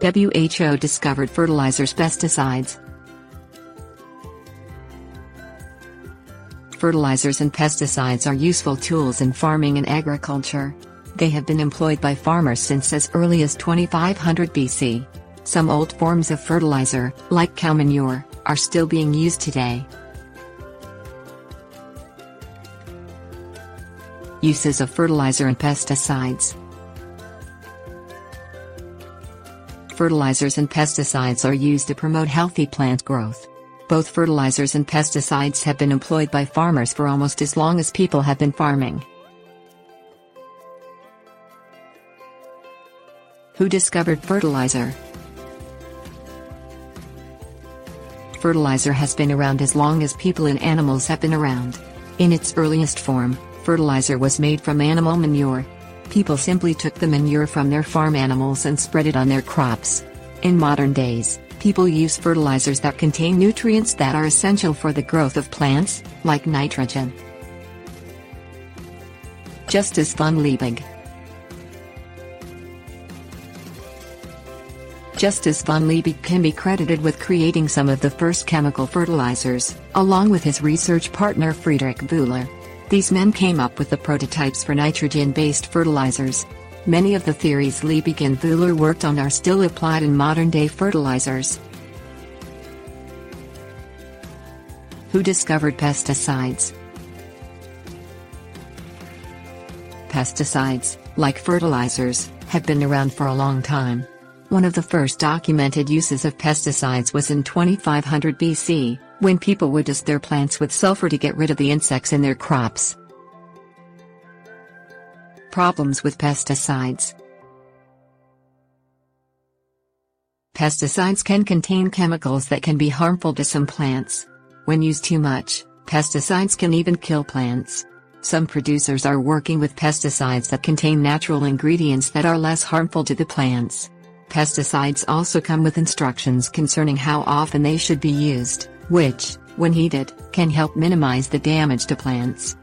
WHO Discovered Fertilizers Pesticides. Fertilizers and pesticides are useful tools in farming and agriculture. They have been employed by farmers since as early as 2500 BC. Some old forms of fertilizer, like cow manure, are still being used today. Uses of fertilizer and pesticides. Fertilizers and pesticides are used to promote healthy plant growth. Both fertilizers and pesticides have been employed by farmers for almost as long as people have been farming. Who discovered fertilizer? Fertilizer has been around as long as people and animals have been around. In its earliest form, fertilizer was made from animal manure. People simply took the manure from their farm animals and spread it on their crops. In modern days, people use fertilizers that contain nutrients that are essential for the growth of plants, like nitrogen. Justus von Liebig. Justus von Liebig can be credited with creating some of the first chemical fertilizers, along with his research partner Friedrich Wöhler. These men came up with the prototypes for nitrogen-based fertilizers. Many of the theories Liebig and Wöhler worked on are still applied in modern-day fertilizers. Who discovered pesticides? Pesticides, like fertilizers, have been around for a long time. One of the first documented uses of pesticides was in 2500 BC, when people would dose their plants with sulfur to get rid of the insects in their crops. Problems with pesticides. Pesticides can contain chemicals that can be harmful to some plants. When used too much, pesticides can even kill plants. Some producers are working with pesticides that contain natural ingredients that are less harmful to the plants. Pesticides also come with instructions concerning how often they should be used, which, when heeded, can help minimize the damage to plants.